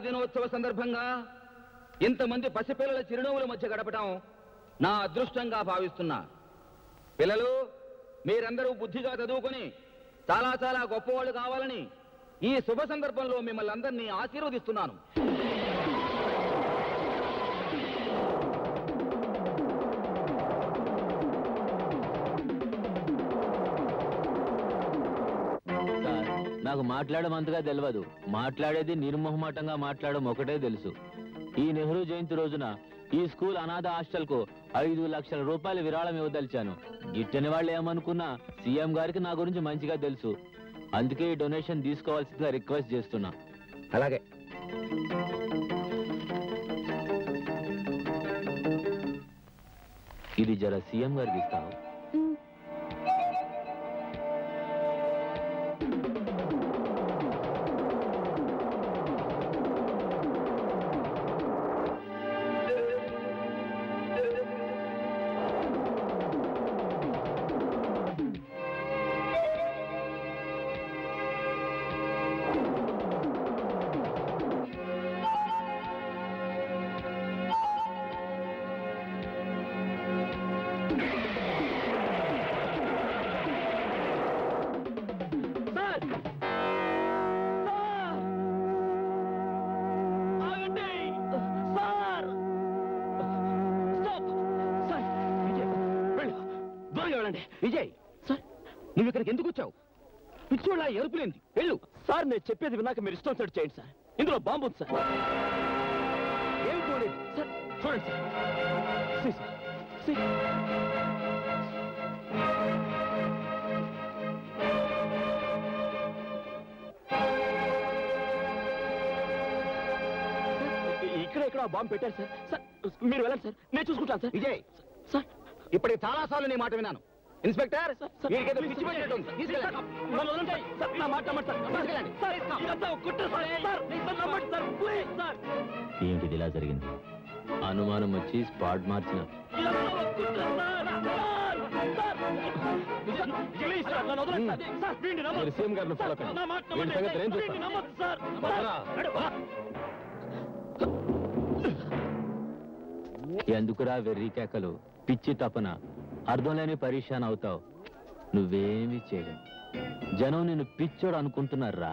దినోత్సవ సందర్భంగా ఇంతమంది పసిపిల్లల చిరునవ్వుల మధ్య గడపడం నా అదృష్టంగా భావిస్తున్నా. పిల్లలు, మీరందరూ బుద్ధిగా చదువుకొని చాలా చాలా గొప్పవాళ్ళు కావాలని ఈ శుభ సందర్భంలో మిమ్మల్ని అందరినీ ఆశీర్వదిస్తున్నాను. నాకు మాట్లాడడం అంతగా తెలియదు. మాట్లాడేది నిర్మోహమాటంగా మాట్లాడడం ఒకటే తెలుసు. ఈ నెహ్రూ జయంతి రోజున ఈ స్కూల్ అనాథ హాస్టల్ కు 5 లక్షల రూపాయల విరాళం ఇవ్వదలిచాను. గిట్టని వాళ్ళు ఏమనుకున్నా సీఎం గారికి నా గురించి మంచిగా తెలుసు. అందుకే ఈ డొనేషన్ తీసుకోవాల్సిందిగా రిక్వెస్ట్ చేస్తున్నా. అలాగే. ఇది జర సీఎం గారికి ఇస్తాను. విజయ్, సార్ నువ్వు ఇక్కడికి ఎందుకు వచ్చావు? పిచ్చోళ్ళ ఎరుపులేంది? వెళ్ళు. సార్ నేను చెప్పేది విన్నాక మీరు ఇష్టం సార్ చేయండి సార్. ఇందులో బాంబు ఉంది సార్. ఏం చూడలేదు సార్. చూడండి సార్. ఇక్కడ బాంబు పెట్టారు సార్. సార్ మీరు వెళ్ళండి సార్, నేను చూసుకుంటాను సార్. విజయ్, సార్ ఇప్పటికి చాలా సార్లు నీ మాట విన్నాను. ఇన్స్పెక్టర్, వీరికేదో పిచ్చి పట్టినట్టుంది. తీసుకెళ్ళండి. ఏంటిది ఇలా జరిగింది? అనుమానం వచ్చి స్పాట్ మార్చిన. సీఎం గారిని ఫాలో ఎందుకురా వెర్రి కేకలు, పిచ్చి తపన, అర్థం లేని పరీక్షాన్ అవుతావు. నువ్వేమీ చేయలేవు. జనం నిన్ను పిచ్చోడు అనుకుంటున్నారా?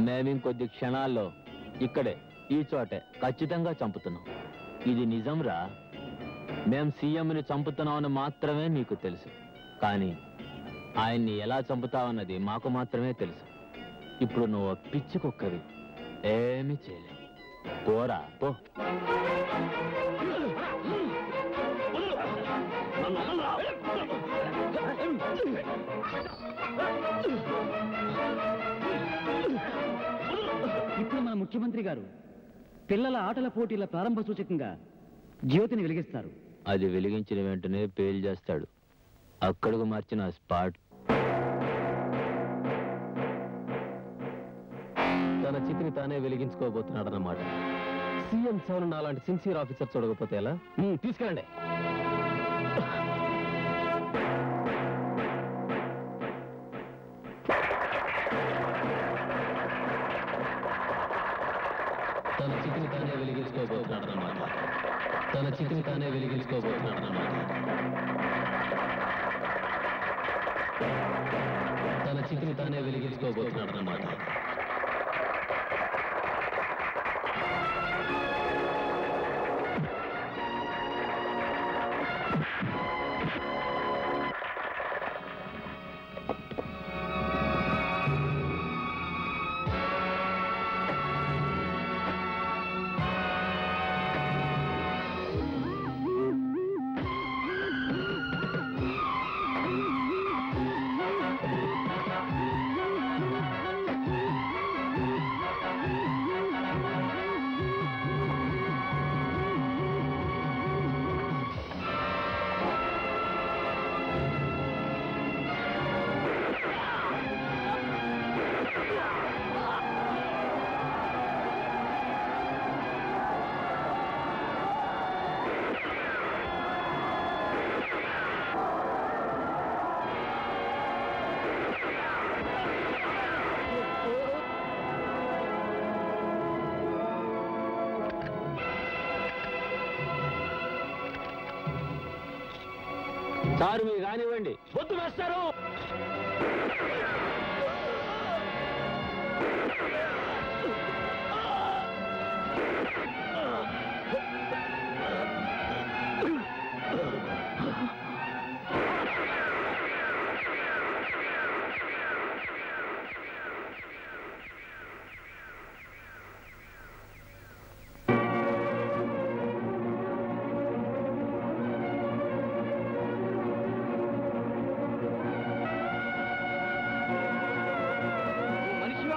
మేమింకొద్ది క్షణాల్లో ఇక్కడే ఈ చోటే ఖచ్చితంగా చంపుతున్నాం. ఇది నిజంరా. మేం సీఎంని చంపుతున్నామని మాత్రమే నీకు తెలుసు, కానీ ఆయన్ని ఎలా చంపుతావన్నది మాకు మాత్రమే తెలుసు. ఇప్పుడు నువ్వు పిచ్చి కుక్కవి, ఏమీ చేయలేవు. పోరా పో. ఇప్పుడు మన ముఖ్యమంత్రి గారు పిల్లల ఆటల పోటీల ప్రారంభ సూచకంగా జ్యోతిని వెలిగిస్తారు. అది వెలిగించిన వెంటనే పేల్ చేస్తాడు. అక్కడకు మార్చిన స్పాట్. తన చితిని తానే వెలిగించుకోబోతున్నాడు అన్నమాట. సీఎం సెవెన్ నాలాంటి సిన్సియర్ ఆఫీసర్ చూడకపోతే ఎలా? తీసుకెళ్ళండి. తన చితిని తానే వెలిగించుకోబోతున్నాడు అన్నమాట. తన చితిని తానే వెలిగించుకోబోతున్నాడు అన్నమాట. తన చితిని తానే వెలిగించుకోబోతున్నాడు అన్నమాట. సారు మీరు కానివ్వండి. వద్దు వేస్తారు.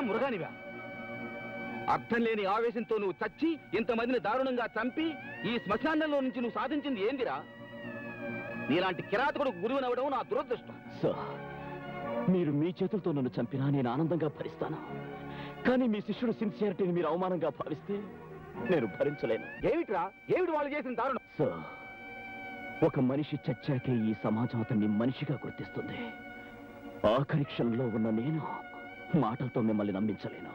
మురగానివా? అర్థం లేని ఆవేశంతో నువ్వు చచ్చి ఇంతమందిని దారుణంగా చంపి ఈ శ్మశానంలో నుంచి నువ్వు సాధించింది ఏందిరా? నీలాంటి కిరాతకుడు గురువునవడం నా దురదృష్టం. సార్, మీరు మీ చేతులతో నన్ను చంపినా నేను ఆనందంగా భరిస్తాను. కానీ మీ శిష్యుడు సిన్సియారిటీని మీరు అవమానంగా భావిస్తే నేను భరించలేను. ఏమిటి వాళ్ళు చేసిన దారుణం? సార్, ఒక మనిషి చచ్చాకే ఈ సమాజం అతన్ని మనిషిగా గుర్తిస్తుంది. ఆఖరి క్షణంలో ఉన్న నేను మాటలతో మిమ్మల్ని నమ్మించలేను.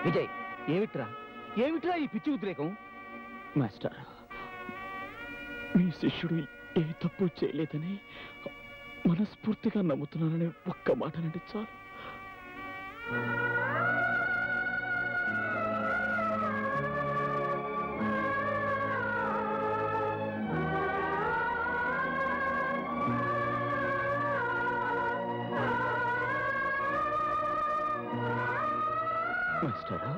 విజయ్, ఏమిట్రా ఈ పిచ్చి ఉద్రేకం? మాస్టర్, మీ శిష్యుడు ఏ తప్పు చేయలేదని మనస్ఫూర్తిగా నమ్ముతున్నానని ఒక్క మాట అంటే చాలు. మాస్టరా,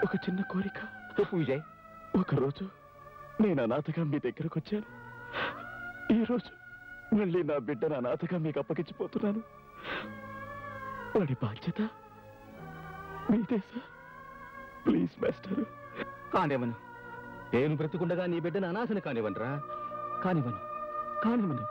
ఒక చిన్న కోరిక. విజయ్, ఒకరోజు నేను అనాథగా మీ దగ్గరకు వచ్చాను. ఈరోజు మళ్ళీ నా బిడ్డను అనాథగా మీకు అప్పగించిపోతున్నాను. వాడి బాధ్యత మీదే సార్. Please master. కానివ్వను. నేను బ్రతికుండగా నీ బిడ్డను అనాథను కానివ్వనురా. కానివ్వను.